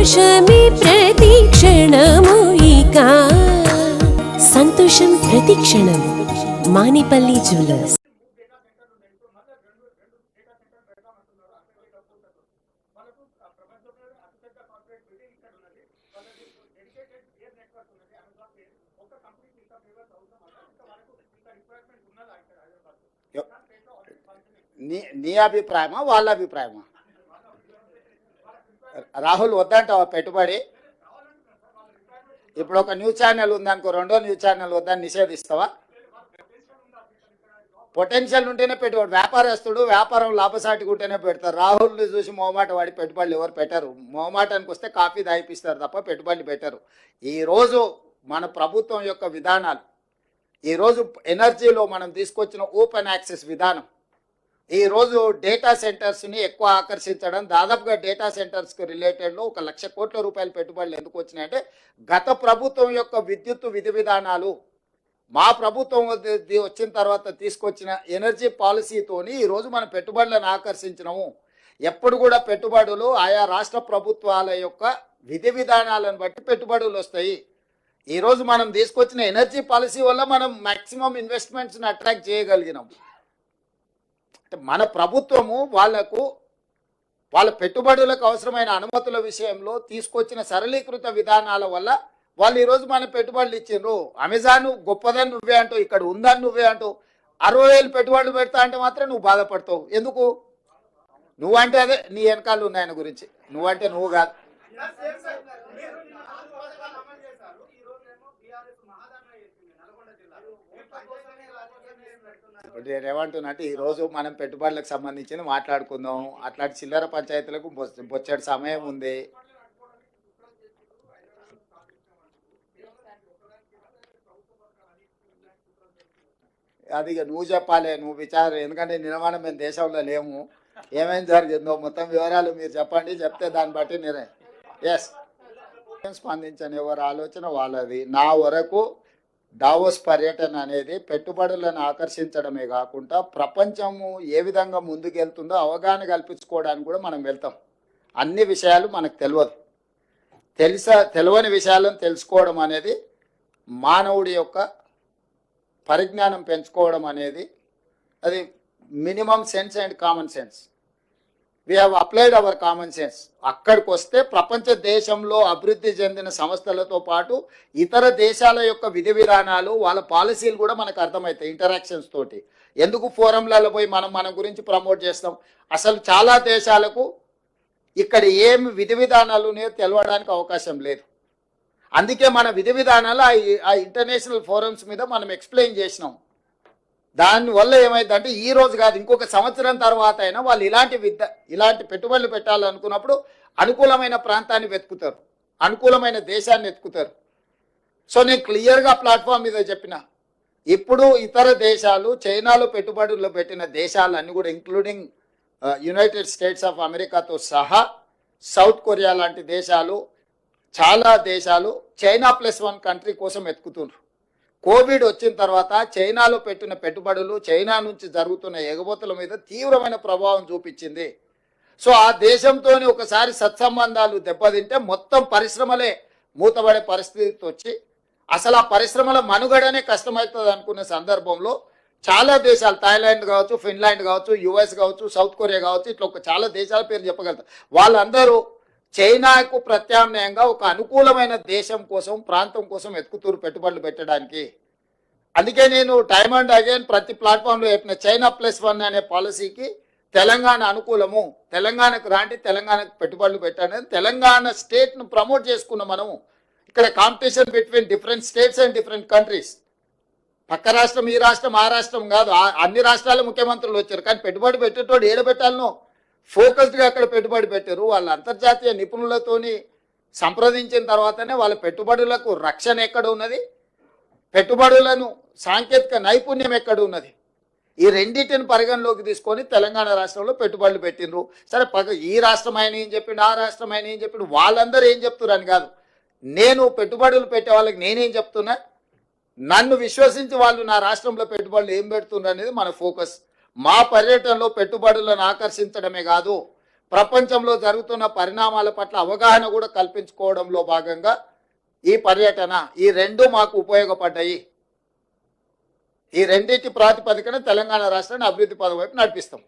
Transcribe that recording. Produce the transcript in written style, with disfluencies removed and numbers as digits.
సంతోషమే ప్రతి క్షణము ఇక సంతోషం ప్రతి క్షణం మానిపల్లి జ్యువెలర్స్. నీ అభిప్రాయమా వాళ్ళ అభిప్రాయమా? రాహుల్ వద్దంటావా పెట్టుబడి? ఇప్పుడు ఒక న్యూస్ ఛానల్ ఉందనుకో, రెండో న్యూస్ ఛానల్ వద్దని నిషేధిస్తావా? పొటెన్షియల్ ఉంటేనే పెట్టుబడి. వ్యాపారస్తుడు వ్యాపారం లాభసాటిగా ఉంటేనే పెడతారు. రాహుల్ని చూసి మొహమాట వాడి పెట్టుబడులు ఎవరు పెట్టరు. మొహమాటానికి వస్తే కాఫీ దాయిపిస్తారు తప్ప పెట్టుబడులు పెట్టరు. ఈరోజు మన ప్రభుత్వం యొక్క విధానాలు, ఈరోజు ఎనర్జీలో మనం తీసుకొచ్చిన ఓపెన్ యాక్సెస్ విధానం, ఈరోజు డేటా సెంటర్స్ని ఎక్కువ ఆకర్షించడం, దాదాపుగా డేటా సెంటర్స్కి రిలేటెడ్లో 1,00,000 కోట్ల రూపాయల పెట్టుబడులు ఎందుకు వచ్చినాయంటే గత ప్రభుత్వం యొక్క విద్యుత్ విధి విధానాలు, మా ప్రభుత్వం వచ్చిన తర్వాత తీసుకొచ్చిన ఎనర్జీ పాలసీతోని ఈరోజు మనం పెట్టుబడులను ఆకర్షించినాము. ఎప్పుడు కూడా పెట్టుబడులు ఆయా రాష్ట్ర ప్రభుత్వాల యొక్క విధి విధానాలను బట్టి పెట్టుబడులు వస్తాయి. ఈరోజు మనం తీసుకొచ్చిన ఎనర్జీ పాలసీ వల్ల మనం మ్యాక్సిమం ఇన్వెస్ట్మెంట్స్ని అట్రాక్ట్ చేయగలిగినాం. అంటే మన ప్రభుత్వము వాళ్ళ పెట్టుబడులకు అవసరమైన అనుమతుల విషయంలో తీసుకొచ్చిన సరళీకృత విధానాల వల్ల వాళ్ళు ఈరోజు మన పెట్టుబడులు ఇచ్చిండ్రు. అమెజాన్ గొప్పదని నువ్వే అంటావు, ఇక్కడ ఉందని నువ్వే అంటావు. 60,000 పెట్టుబడులు పెడతా అంటే మాత్రం నువ్వు బాధపడతావు. ఎందుకు? నువ్వంటే అదే నీ వెనకాల ఉన్నాయన గురించి, నువ్వంటే నువ్వు కాదు. నేను ఏమంటున్నా అంటే ఈరోజు మనం పెట్టుబడులకు సంబంధించి మాట్లాడుకుందాం. అట్లాంటి చిల్లర పంచాయతీలకు బొచ్చడి సమయం ఉంది. అది ఇక నువ్వు చెప్పాలి, నువ్వు విచారం. ఎందుకంటే నిర్మాణం మేము దేశంలో లేము, ఏమేమి జరిగిందో మొత్తం వివరాలు మీరు చెప్పండి. చెప్తే దాన్ని బట్టి ఎస్ స్పందించని ఎవరి ఆలోచన వాళ్ళది. నా వరకు డావోస్ పర్యటన అనేది పెట్టుబడులను ఆకర్షించడమే కాకుండా ప్రపంచము ఏ విధంగా ముందుకెళ్తుందో అవగాహన కల్పించుకోవడానికి కూడా మనం వెళ్తాం. అన్ని విషయాలు మనకు తెలియని విషయాలను తెలుసుకోవడం అనేది, మానవుడి యొక్క పరిజ్ఞానం పెంచుకోవడం అనేది అది minimum sense and common sense. We have applied our common sense. అక్కడికి వస్తే ప్రపంచ దేశంలో అభివృద్ధి చెందిన సంస్థలతో పాటు ఇతర దేశాల యొక్క విధి విధానాలు, వాళ్ళ పాలసీలు కూడా మనకు అర్థమవుతాయి ఇంటరాక్షన్స్ తోటి. ఎందుకు ఫోరంలలో పోయి మన గురించి ప్రమోట్ చేస్తాం? అసలు చాలా దేశాలకు ఇక్కడ ఏమి విధి విధానాలు ఉన్నాయో తెలవడానికి అవకాశం లేదు. అందుకే మన విధి విధానాలు ఆ ఇంటర్నేషనల్ ఫోరమ్స్ మీద మనం ఎక్స్ప్లెయిన్ చేసినాం. దానివల్ల ఏమైందంటే ఈ రోజు కాదు, ఇంకొక సంవత్సరం తర్వాత అయినా వాళ్ళు ఇలాంటి పెట్టుబడులు పెట్టాలనుకున్నప్పుడు అనుకూలమైన ప్రాంతాన్ని వెతుకుతారు, అనుకూలమైన దేశాన్ని వెతుకుతారు. సో నేను క్లియర్గా ప్లాట్ఫామ్ మీద చెప్పిన, ఇప్పుడు ఇతర దేశాలు, చైనాలో పెట్టుబడులు పెట్టిన దేశాలన్నీ కూడా ఇంక్లూడింగ్ యునైటెడ్ స్టేట్స్ ఆఫ్ అమెరికాతో సహా, సౌత్ కొరియా లాంటి దేశాలు, చాలా దేశాలు చైనా +1 కంట్రీ కోసం వెతుకుతున్నారు. కోవిడ్ వచ్చిన తర్వాత చైనాలో పెట్టిన పెట్టుబడులు చైనా నుంచి జరుగుతున్న ఎగబోతుల మీద తీవ్రమైన ప్రభావం చూపించింది. సో ఆ దేశంతో ఒకసారి సత్సంబంధాలు దెబ్బతింటే మొత్తం పరిశ్రమలే మూతబడే పరిస్థితి వచ్చి అసలు ఆ పరిశ్రమల మనుగడనే కష్టమవుతుంది అనుకున్న సందర్భంలో చాలా దేశాలు, థాయిలాండ్ కావచ్చు, ఫిన్లాండ్ కావచ్చు, యుఎస్ కావచ్చు, సౌత్ కొరియా కావచ్చు, ఇట్లా చాలా దేశాల పేరు చెప్పగలుగుతారు. వాళ్ళందరూ చైనాకు ప్రత్యామ్నాయంగా ఒక అనుకూలమైన దేశం కోసం, ప్రాంతం కోసం వెతుకుతూరు పెట్టుబడులు పెట్టడానికి. అందుకే నేను టైమ్ అండ్ అగైన్ ప్రతి ప్లాట్ఫామ్లో చెప్పిన, చైనా +1 అనే పాలసీకి తెలంగాణ అనుకూలము, తెలంగాణకు రాండి, తెలంగాణకు పెట్టుబడులు పెట్టండి. తెలంగాణ స్టేట్ను ప్రమోట్ చేసుకున్నాం మనము. ఇక్కడ competition between different states and different countries. పక్క రాష్ట్రం, ఈ రాష్ట్రం, ఆ రాష్ట్రం కాదు, అన్ని రాష్ట్రాల ముఖ్యమంత్రులు వచ్చారు. కానీ పెట్టుబడి పెట్టేటోడు ఏడబెట్టాలను ఫోకస్డ్గా అక్కడ పెట్టుబడి పెట్టారు. వాళ్ళ అంతర్జాతీయ నిపుణులతోని సంప్రదించిన తర్వాతనే వాళ్ళ పెట్టుబడులకు రక్షణ ఎక్కడ ఉన్నది, పెట్టుబడులను సాంకేతిక నైపుణ్యం ఎక్కడ ఉన్నది, ఈ రెండింటిని పరిగణలోకి తీసుకొని తెలంగాణ రాష్ట్రంలో పెట్టుబడులు పెట్టిండ్రు. సరే ఈ రాష్ట్రం ఆయన ఏం చెప్పిండు, ఆ రాష్ట్రం ఆయన ఏం చెప్పిండు, వాళ్ళందరూ ఏం చెప్తున్నారు అని కాదు. నేను పెట్టుబడులు పెట్టే వాళ్ళకి నేనేం చెప్తున్నా, నన్ను విశ్వసించి వాళ్ళు నా రాష్ట్రంలో పెట్టుబడులు ఏం పెడుతున్నారు అనేది మన ఫోకస్. మా పర్యటనలో పెట్టుబడులను ఆకర్షించడమే కాదు, ప్రపంచంలో జరుగుతున్న పరిణామాల పట్ల అవగాహన కూడా కల్పించుకోవడంలో భాగంగా ఈ పర్యటన, ఈ రెండు మాకు ఉపయోగపడ్డాయి. ఈ రెండింటి ప్రాతిపదికన తెలంగాణ రాష్ట్రాన్ని అభివృద్ధి పదం వైపు నడిపిస్తాం.